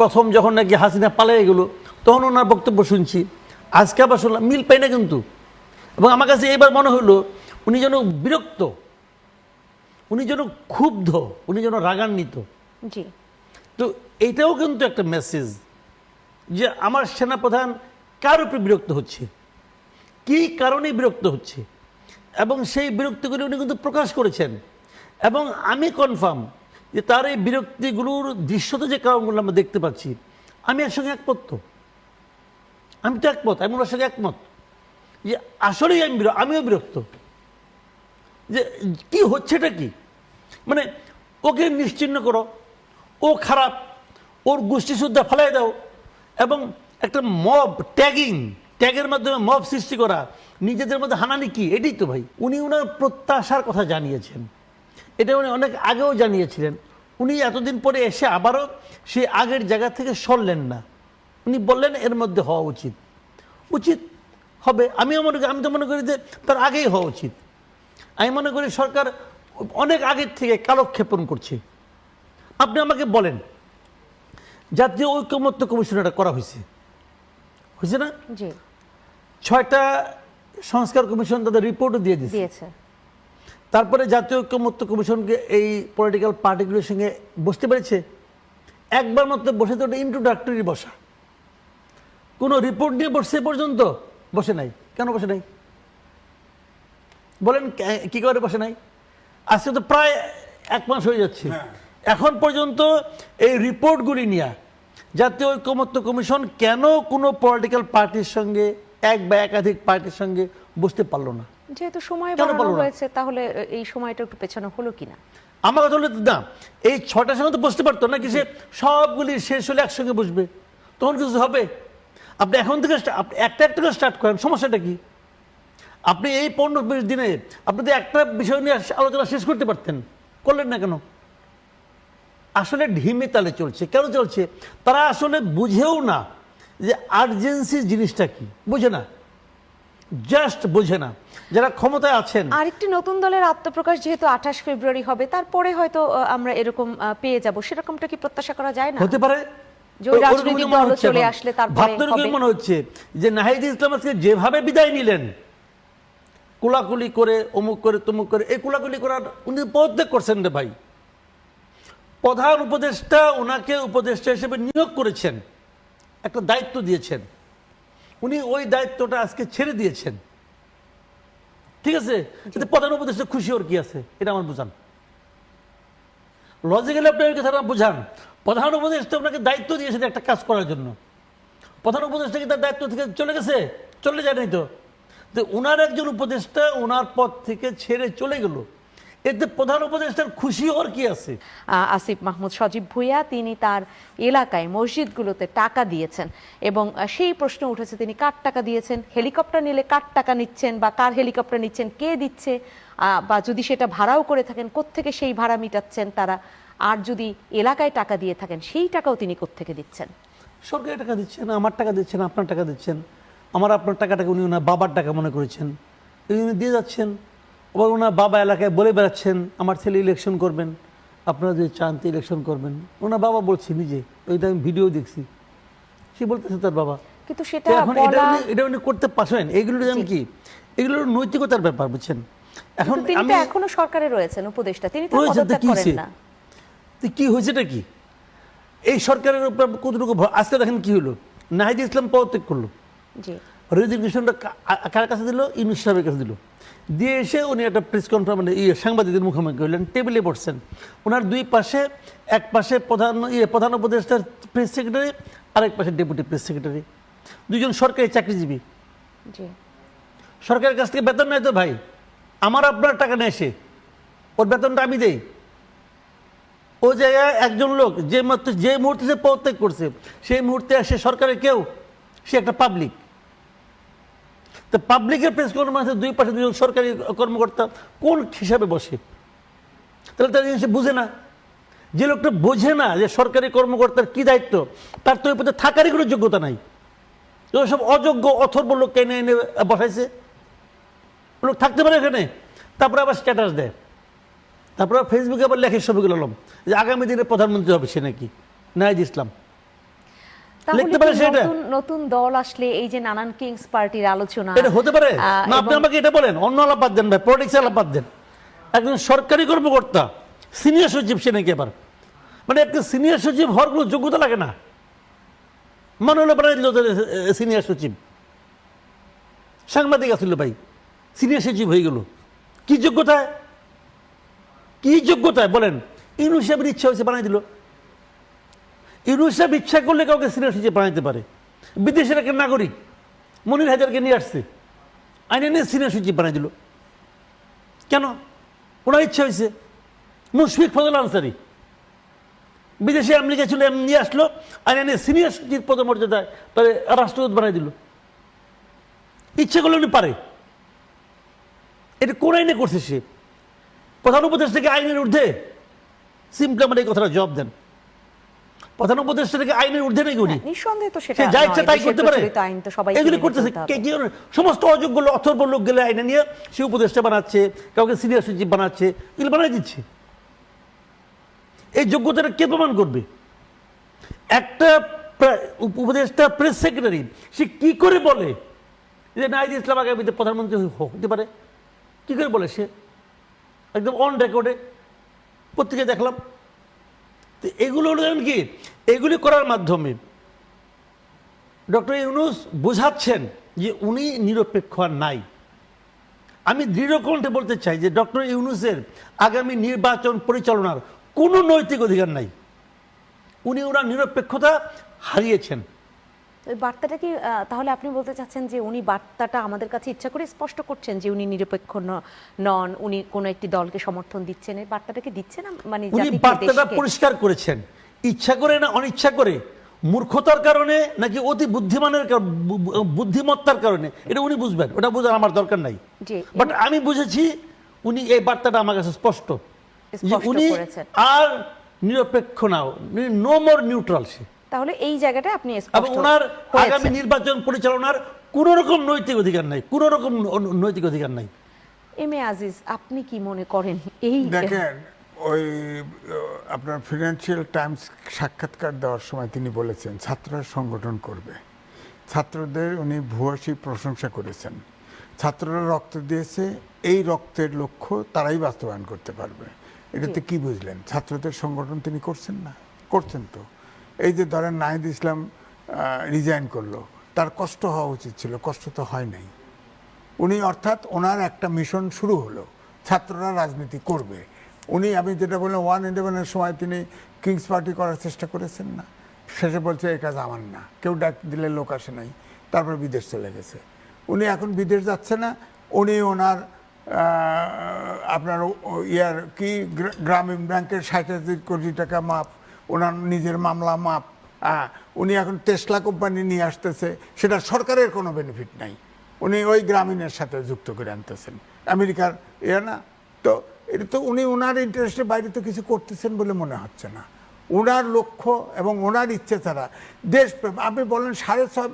প্রথম যখন নাকি হাসিনা পালিয়ে গেল তখন ওনার বক্তব্য শুনছি, আজকে আবার শুনলাম, মিল পাই না কিন্তু। এবং আমার কাছে এবার মনে হলো উনি যেন বিরক্ত, উনি যেন ক্ষুব্ধ, উনি যেন রাগান্বিত। জি। তো এইটাও কিন্তু একটা মেসেজ যে আমার সেনাপ্রধান কার উপরে বিরক্ত হচ্ছে, কি কারণে বিরক্ত হচ্ছে, এবং সেই বিরক্তিগুলি উনি কিন্তু প্রকাশ করেছেন। এবং আমি কনফার্ম যে তার এই বিরক্তিগুলোর দৃশ্যত যে কারণগুলো আমরা দেখতে পাচ্ছি, আমি এর সঙ্গে একমত। আমি তো একমত, আমি ওনার সঙ্গে একমত যে আসলেই আমিও বিরক্ত যে কি হচ্ছেটা কি। মানে ওকে নিশ্চিহ্ন করো, ও খারাপ, ওর গোষ্ঠী সুদ্ধা ফেলাই দাও, এবং একটা মব ট্যাগের মাধ্যমে মব সৃষ্টি করা, নিজেদের মধ্যে হানানি কি, এটাই তো ভাই। উনি ওনার প্রত্যাশার কথা জানিয়েছেন, এটা উনি অনেক আগেও জানিয়েছিলেন। উনি এতদিন পরে এসে আবারও সে আগের জায়গা থেকে সরলেন না। উনি বললেন এর মধ্যে হওয়া উচিত হবে। আমি তো মনে করি যে তার আগেই হওয়া উচিত। আমি মনে করি সরকার অনেক আগের থেকে কালক্ষেপণ করছে। আপনি আমাকে বলেন, জাতীয় ঐকমত্য কমিশন এটা করা হয়েছে না? 6টা সংস্কার কমিশন তাদের রিপোর্টও দিয়ে দিয়েছে। তারপরে জাতীয় ঐকমত্য কমিশনকে এই পলিটিক্যাল পার্টিগুলোর সঙ্গে বসতে পেরেছে একবার মাত্র বসে, তো ওটা ইন্ট্রোডাক্টরি বসা, কোনো রিপোর্ট নিয়ে বসে পর্যন্ত বসে নাই। কেন বসে নাই বলেন, কি করে বসে নাই? আজকে তো প্রায় 1 মাস হয়ে যাচ্ছে, এখন পর্যন্ত এই রিপোর্টগুলি নিয়ে জাতীয় ঐকমত্য কমিশন কেন কোনো পলিটিক্যাল পার্টির সঙ্গে, এক বা একাধিক পার্টির সঙ্গে বসতে পারলো না? যেহেতু সময় বাড়ানো হয়েছে, তাহলে এই সময়টা একটু পেছানো হলো কিনা? আমার কথা হলো না, এই 6টার সঙ্গে তো বসতে পারতো না, কি সে সবগুলি শেষ হলে একসঙ্গে বসবে, তখন কিছু হবে? আপনি এখন থেকে একটা একটা করে স্টার্ট করেন, সমস্যাটা কি? আপনি এই 15-20 দিনে আপনি তো একটা বিষয় নিয়ে আলোচনা শেষ করতে পারতেন, করলেন না কেন? আসলে ঢিমে তালে চলছে। কেন চলছে? তারা আসলে বুঝেও না যে আর্জেন্সি জিনিসটা কি, বুঝে না, জাস্ট বোঝে না যারা ক্ষমতায় আছেন। আরেকটি নতুন দলের আত্মপ্রকাশ যেহেতু 28 ফেব্রুয়ারি হবে, তারপরে হয়তো আমরা এরকম পেয়ে যাব, সেরকমটা কি প্রত্যাশা করা যায় না? হতে পারে। চলে আসলে তারপরে মনে হচ্ছে যে নাহিদ ইসলাম আজকে যেভাবে বিদায় নিলেন, কোলাকুলি করে, অমুক করে, তমুক করে, এই কোলাকুলি করার উনি পদত্যাগ করছেন রে ভাই। প্রধান উপদেষ্টা ওনাকে উপদেষ্টা হিসেবে নিয়োগ করেছেন, একটা দায়িত্ব দিয়েছেন, উনি ওই দায়িত্বটা আজকে ছেড়ে দিয়েছেন। ঠিক আছে, প্রধান উপদেষ্টা খুশি ওর কি আছে, এটা আমার বুঝান। লজিক্যালি আপনি ওই কথাটা বুঝান। প্রধান উপদেষ্টা ওনাকে দায়িত্ব দিয়েছেন একটা কাজ করার জন্য, প্রধান উপদেষ্টা কি তার দায়িত্ব থেকে চলে গেছে? চলে যায় নাই তো। ওনার একজন উপদেষ্টা ওনার পদ থেকে ছেড়ে চলে গেল, এতে প্রধান উপদেষ্টার খুশি হওয়ার কি আছে? আসিফ মাহমুদ সজীব ভুঁইয়া তিনি তার এলাকায় মসজিদগুলোতে টাকা দিয়েছেন, এবং সেই প্রশ্ন উঠেছে তিনি কার টাকা দিয়েছেন, হেলিকপ্টার নিলে কার টাকা নিচ্ছেন, বা কার হেলিকপ্টার নিচ্ছেন, কে দিচ্ছে, বা যদি সেটা ভাড়াও করে থাকেন কোত্থেকে সেই ভাড়া মিটাচ্ছেন তারা, আর যদি এলাকায় টাকা দিয়ে থাকেন সেই টাকাও তিনি কোত্থেকে দিচ্ছেন? সরকারি টাকা দিচ্ছেন, আমার টাকা দিচ্ছেন, আপনার টাকা দিচ্ছেন। আপনার টাকাটাকে উনি ওনার বাবার টাকা মনে করেছেন, উনি দিয়ে যাচ্ছেন। আবার ওনার বাবা এলাকায় বলে বেড়াচ্ছেন আমার ছেলে ইলেকশন করবেন, আপনারা যদি চান তো ইলেকশন করবেন। ওনার বাবা বলছে নিজে, ওইটা আমি ভিডিও দেখছি, সে বলতেছে তার বাবা। কিন্তু সেটা এখন এটা উনি করতে পারছেন। এইগুলো যেমন কি, এগুলো নৈতিকতার ব্যাপার, বুঝছেন? এখন তিনি তো এখনো সরকারে রয়েছেন উপদেষ্টা, তিনি তো পদত্যাগ করেন না। কি হয়েছেটা কি এই সরকারের উপর কতটুকু? আজকে দেখেন কি হলো, নাহিদ ইসলাম পদত্যাগ করলো, রেজিগনেশনটা কার কাছে দিল? ইউনূস সাহেবের কাছে দিল। দিয়ে এসে উনি একটা প্রেস কনফারেন্স সাংবাদিকদের মুখোমুখি হলেন, টেবিলে বসছেন। ওনার দুই পাশে, এক পাশে প্রধান উপদেষ্টার প্রেস সেক্রেটারি, আরেক পাশে ডেপুটি প্রেস সেক্রেটারি, দুজন সরকারি চাকরিজীবী। সরকারের কাছ থেকে বেতন নেয় তো ভাই, আমার আপনার টাকা নেয় সে, ওর বেতনটা আমি দেই। ও জায়গায় একজন লোক যে মুহূর্তে সে পদত্যাগ করছে, সেই মুহূর্তে সে সরকারের কেউ, সে একটা পাবলিক। তো পাবলিকের প্রেস কনফারেন্সে দুই পাশে দুজন সরকারি কর্মকর্তা কোন হিসাবে বসে? তাহলে তার জিনিস বুঝে না। যে লোকটা বোঝে না যে সরকারি কর্মকর্তার কি দায়িত্ব, তার তো ওই পথে থাকারই কোনো যোগ্যতা নাই। সব অযোগ্য অথর্ব লোককে এনে এনে বসাইছে, লোক থাকতে পারে এখানে। তারপরে আবার স্ট্যাটাস দেয়, তারপরে ফেসবুকে আবার লেখে শফিকুল আলম যে আগামী দিনে প্রধানমন্ত্রী হবে সে নাকি, নাহিদ ইসলাম। তাহলে লিখতে পারে কি সেটা? নতুন দল আসলে এই যে নানান কিংস পার্টির আলোচনা এটা হতে পারে না? আপনি এবং আমাকে এটা বলেন, অন্য আলাপাত দেন ভাই, পলিটিক্স আলাপাত দেন। একজন সরকারি কর্মকর্তা সিনিয়র সচিব, সে নাকি আবার মানে একটা সিনিয়র সচিব হওয়ার কোনো যোগ্যতা লাগে না, মনে হলো বানাই দিল সিনিয়র সচিব। সাংবাদিক আসলে ভাই, সিনিয়র সচিব হয়ে গেল, কি যোগ্যতায়? কি যোগ্যতায় বলেন? ইউনূস সাহেবের ইচ্ছা হয়েছে বানাই দিল। ইউনূস সাহেব ইচ্ছা করলে কাউকে সিনিয়র সচিব বানাইতে পারে। বিদেশের একটা নাগরিক মনির হাজারকে নিয়ে আসছে, আইনে নিয়ে সিনিয়র সচিব বানাই দিল। কেন? ওনার ইচ্ছা হয়েছে। মুশফিক ফজল আনসারি বিদেশে আমেরিকা ছিল, নিয়ে আসলো, আইনে নিয়ে সিনিয়র সচিব পদমর্যাদায় তাহলে রাষ্ট্রদূত বানাই দিল। ইচ্ছে করলে উনি পারে। এটা কোন আইনে করছে সে? প্রধান উপদেষ্টাকে আইনের ঊর্ধ্বে? সিম্পলি আমার এই কথাটা জবাব দেন। প্রধান উপদেষ্টাকে আইনের ঊর্ধ্বে নাকি উনি? নিঃসন্দেহে তো সেটা সে যা ইচ্ছা নয়, তাই দেশের করতে পারে। প্রচলিত আইন তো সবাইকে এগুলি মেনে করতেছে চলতে হবে। কি জন্য? সমস্ত অযোগ্য লোক, অথর্ব লোক গেলে আইনে নিয়ে সে উপদেষ্টা বানাচ্ছে, কাউকে সিনিয়র সচিব বানাচ্ছে, এগুলো বানাই দিচ্ছে। এই যোগ্যতাটা কে প্রমাণ করবে? একটা উপদেষ্টা প্রেস সেক্রেটারি সে কি করে বলে যে নাহিদ ইসলাম আগামীতে প্রধানমন্ত্রী হতে পারে? কি করে বলে সে? একদম অন রেকর্ডে পত্রিকায় দেখলাম। তো এগুলো হলো জানেন কি, এগুলি করার মাধ্যমে ডক্টর ইউনূস বোঝাচ্ছেন যে উনি নিরপেক্ষ আর নাই। আমি দৃঢ় কণ্ঠে বলতে চাই যে ডক্টর ইউনূসের আগামী নির্বাচন পরিচালনার কোনো নৈতিক অধিকার নাই। উনি ওনার নিরপেক্ষতা হারিয়েছেন। ওই বার্তাটা কি তাহলে আপনি বলতে চাচ্ছেন যে উনি বার্তাটা আমাদের কাছে ইচ্ছা করে স্পষ্ট করছেন যে উনি নিরপেক্ষ নন, উনি কোনো একটি দলকে সমর্থন দিচ্ছেন, এই বার্তাটা কি দিচ্ছেন মানে উনি জাতিকে, বার্তাটা দেশকে? পরিষ্কার করেছেন। ইচ্ছা করে না অনিচ্ছা করে, মূর্খতার কারণে নাকি অতি বুদ্ধিমানের বুদ্ধিমত্তার কারণে, এটা উনি বুঝবেন, ওটা বোঝার আমার দরকার নাই। জি, বাট আমি বুঝেছি উনি এই বার্তাটা আমার কাছে স্পষ্ট যে স্পষ্ট উনি করেছেন। আর নিরপেক্ষ না, নো মোর নিউট্রাল সে। তাহলে এই জায়গাটা আপনি এবং স্পষ্ট ওনার হয়েছে। আগামী নির্বাচন পরিচালনার কোন রকম নৈতিক অধিকার নাই, কোন রকম নৈতিক অধিকার নাই। এম এ আজিজ, আপনি কি মনে করেন এই দেখেন, ওই আপনার ফিনান্সিয়াল টাইমস সাক্ষাৎকার দেওয়ার সময় তিনি বলেছেন ছাত্ররা সংগঠন করবে। ছাত্রদের উনি ভূয়সী প্রশংসা করেছেন। ছাত্ররা রক্ত দিয়েছে, এই রক্তের লক্ষ্য তারাই বাস্তবায়ন করতে পারবে। এটাতে কি বুঝলেন? ছাত্রদের সংগঠন তিনি করছেন না? করছেন তো। এই যে ধরেন নাহিদ ইসলাম রিজাইন করলো, তার কষ্ট হওয়া উচিত ছিল, কষ্ট তো হয় নাই। উনি অর্থাৎ ওনার একটা মিশন শুরু হলো, ছাত্ররা রাজনীতি করবে। উনি, আমি যেটা বললাম, 111-এর সময় তিনি কিংস পার্টি করার চেষ্টা করেছেন না? শেষে বলছে এই কাজ আমার না, কেউ ডাক দিলে লোক আসে নাই, তারপর বিদেশ চলে গেছে। উনি এখন বিদেশ যাচ্ছে না, উনি ওনার আপনার ইয়ার কি গ্রামীণ ব্যাংকের 60,000 কোটি টাকা মাপ, ওনার নিজের মামলা মাপ, উনি এখন টেসলা কোম্পানি নিয়ে আসতেছে, সেটা সরকারের কোনো বেনিফিট নাই, উনি ওই গ্রামীণের সাথে যুক্ত করে আনতেছেন, আমেরিকার না। তো এটা তো উনি ওনার ইন্টারেস্টের বাইরে তো কিছু করতেছেন বলে মনে হচ্ছে না। ওনার লক্ষ্য এবং ওনার ইচ্ছে ছাড়া দেশপ্রেম, আপনি বলেন 6.5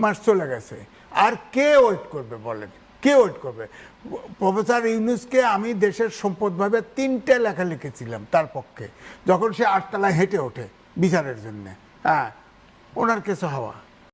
মাস চলে গেছে, আর কে ওয়েট করবে বলেন? কে ওয়েট করবে? প্রফেসর ইউনূসকে আমি দেশের সম্পদভাবে 3টে লেখা লিখেছিলাম তার পক্ষে, যখন সে 8 তলায় হেঁটে ওঠে বিচারের জন্যে। ওনার কিছু হওয়া